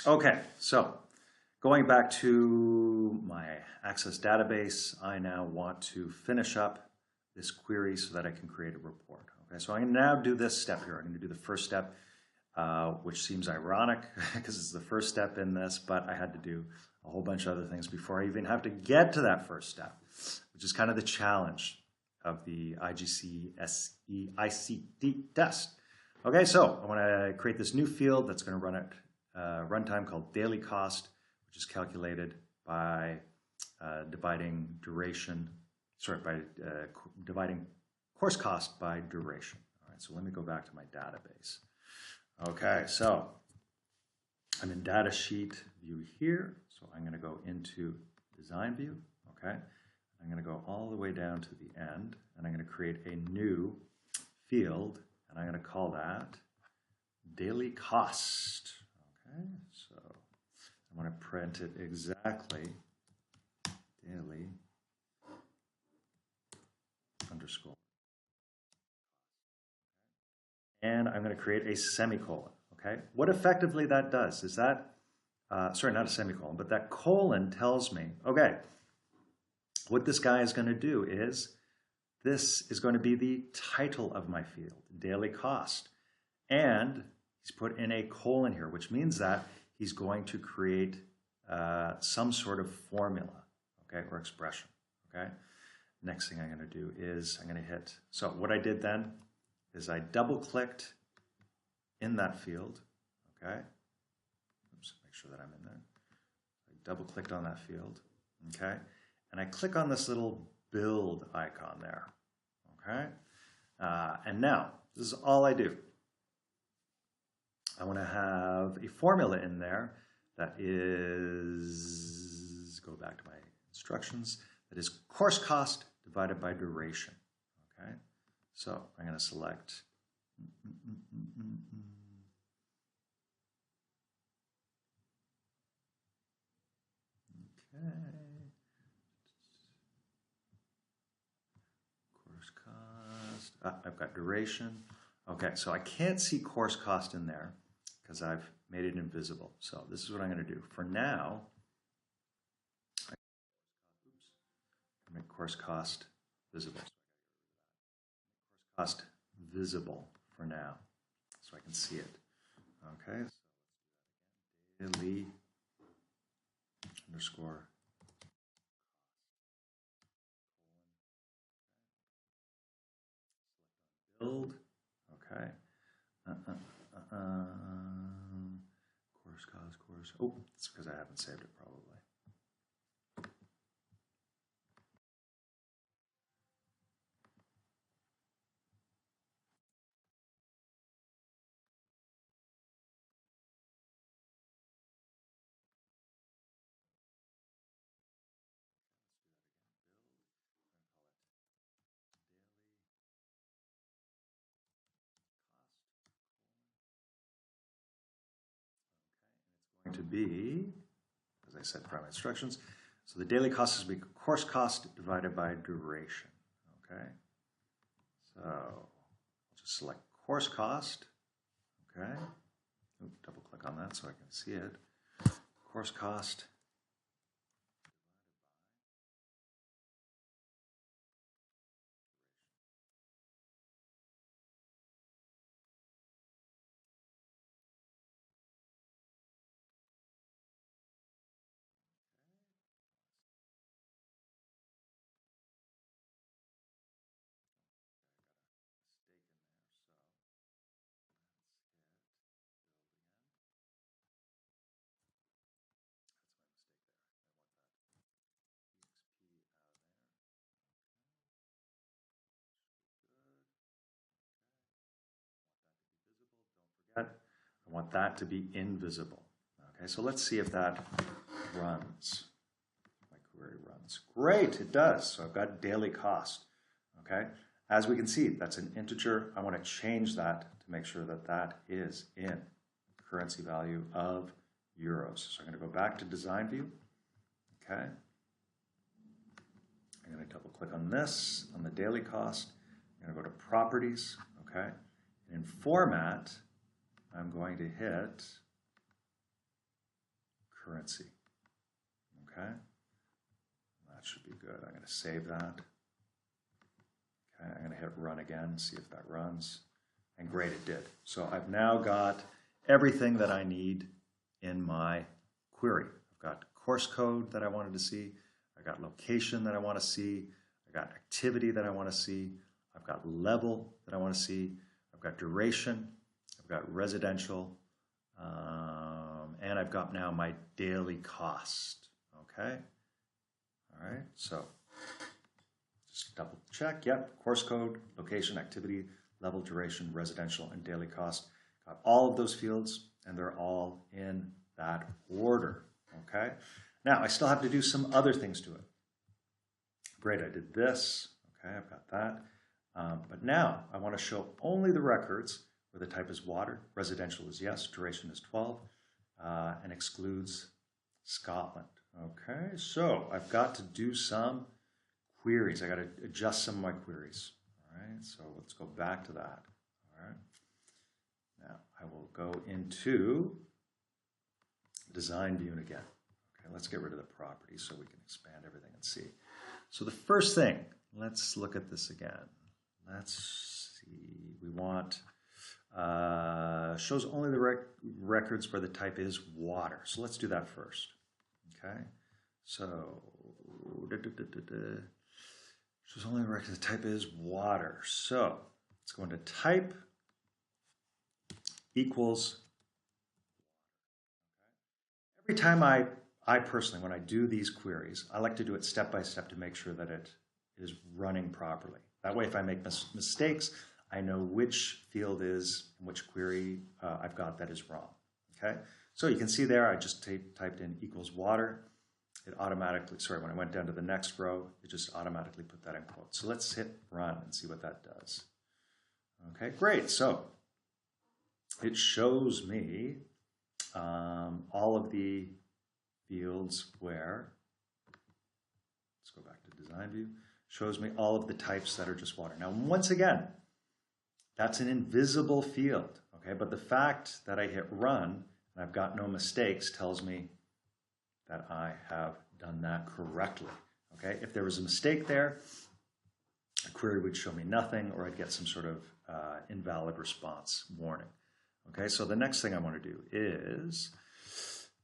Okay, so going back to my Access database, I now want to finish up this query so that I can create a report. Okay, so I'm going to now do this step here. I'm going to do the first step, which seems ironic because it's the first step in this, but I had to do a whole bunch of other things before I even have to get to that first step, which is kind of the challenge of the IGCSE ICT test. Okay, so I want to create this new field that's going to run at runtime called daily cost, which is calculated by dividing course cost by duration. All right, so let me go back to my database. Okay, so I'm in data sheet view here, so I'm going to go into design view. Okay, I'm going to go all the way down to the end, and I'm going to create a new field, and I'm going to call that daily cost. Okay, so I want to print it exactly daily underscore. And I'm going to create a semicolon. Okay, what effectively that does is that, sorry, not a semicolon, but that colon tells me, okay, what this guy is going to do is, this is going to be the title of my field, daily cost. And he's put in a colon here, which means that he's going to create some sort of formula, okay, or expression, okay? Next thing I'm going to do is I'm going to hit, so what I did then is I double-clicked in that field, okay? Oops, make sure that I'm in there. I double-clicked on that field, okay? And I click on this little build icon there, okay? And now, this is all I do. I want to have a formula in there that is, go back to my instructions, that is course cost divided by duration. Okay, so I'm going to select okay, course cost, I've got duration. Okay, so I can't see course cost in there because I've made it invisible. So this is what I'm going to do. For now, make course cost visible. Course cost visible for now, so I can see it. Okay, so daily underscore build. Okay. Course. Oh, it's because I haven't saved it probably. Going to be, as I said, from instructions. So the daily cost is be course cost divided by duration. Okay. So I'll just select course cost. Okay. Ooh, double click on that so I can see it. Course cost. I want that to be invisible. Okay, so let's see if that runs. My query runs. Great, it does. So I've got daily cost. Okay, as we can see, that's an integer. I want to change that to make sure that that is in currency value of euros. So I'm going to go back to design view. Okay, I'm going to double click on this, on the daily cost. I'm going to go to properties. Okay, and in format, I'm going to hit currency. Okay, that should be good. I'm going to save that. Okay, I'm going to hit run again, see if that runs. And great, it did. So I've now got everything that I need in my query. I've got course code that I wanted to see. I got location that I want to see. I got activity that I want to see. I've got level that I want to see. I've got duration. I've got residential. And I've got now my daily cost. Okay. All right. So just double check. Yep. Course code, location, activity, level, duration, residential, and daily cost. Got all of those fields, and they're all in that order. Okay. Now I still have to do some other things to it. Great, I did this. Okay, I've got that. But now I want to show only the records where the type is water, residential is yes, duration is 12, and excludes Scotland. Okay, so I've got to do some queries. I got to adjust some of my queries. All right, so let's go back to that. All right. Now I will go into design view again. Okay, let's get rid of the properties so we can expand everything and see. So the first thing, let's look at this again. Let's see, we want, shows only the records where the type is water. So let's do that first, okay? So, shows only the record the type is water. So let's go into type equals. Every time I personally, when I do these queries, I like to do it step by step to make sure that it is running properly. That way, if I make mistakes, I know which field is, which query I've got that is wrong, okay? So you can see there, I just typed in equals water. It automatically, sorry, when I went down to the next row, it just automatically put that in quotes. So let's hit run and see what that does. Okay, great. So it shows me all of the fields where, let's go back to design view, shows me all of the types that are just water. Now, once again, that's an invisible field, okay? But the fact that I hit run and I've got no mistakes tells me that I have done that correctly, okay? If there was a mistake there, a query would show me nothing, or I'd get some sort of invalid response warning. Okay, so the next thing I want to do is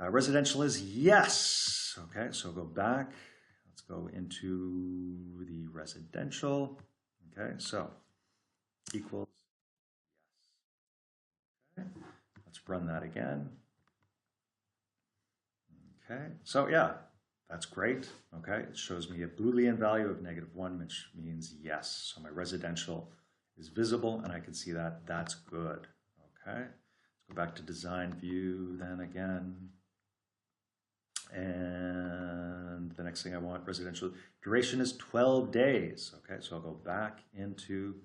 residential is yes. Okay, so go back. Let's go into the residential. Okay, so equals yes. Okay, let's run that again. Okay, so yeah, that's great. Okay, it shows me a Boolean value of -1, which means yes. So my residential is visible, and I can see that that's good. Okay, let's go back to design view then again. And the next thing I want, residential duration is 12 days. Okay, so I'll go back into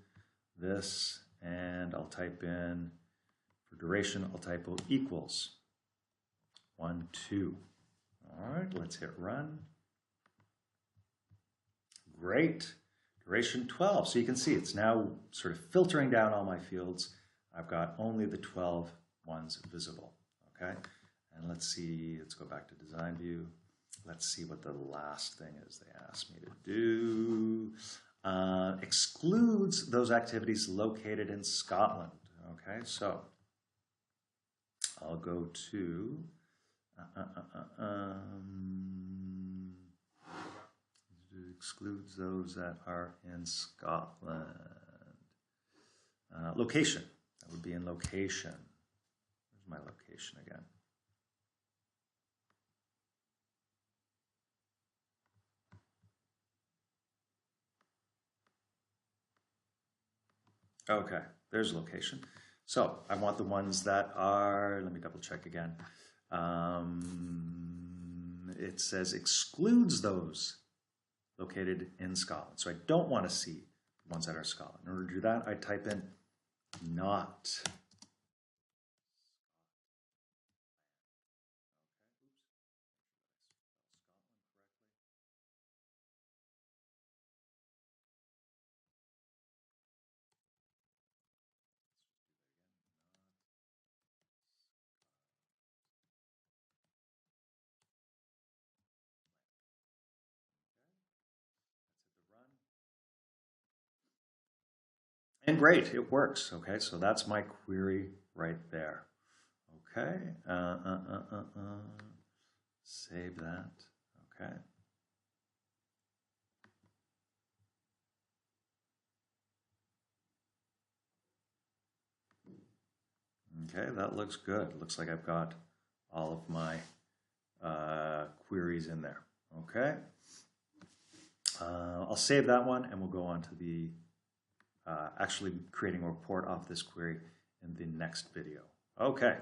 this and I'll type in, for duration, I'll type equals 1, 2. All right, let's hit run. Great, duration 12. So you can see it's now sort of filtering down all my fields. I've got only the 12 ones visible, okay? And let's see, let's go back to design view. Let's see what the last thing is they asked me to do. Excludes those activities located in Scotland, okay? So I'll go to, excludes those that are in Scotland. Location, that would be in location. Where's my location again? Okay, there's location. So I want the ones that are, let me double check again. It says excludes those located in Scotland. So I don't want to see the ones that are Scotland. In order to do that, I type in not And great, it works. Okay, so that's my query right there. Okay, save that. Okay. Okay, that looks good. Looks like I've got all of my queries in there. Okay. I'll save that one and we'll go on to the actually creating a report off this query in the next video. Okay.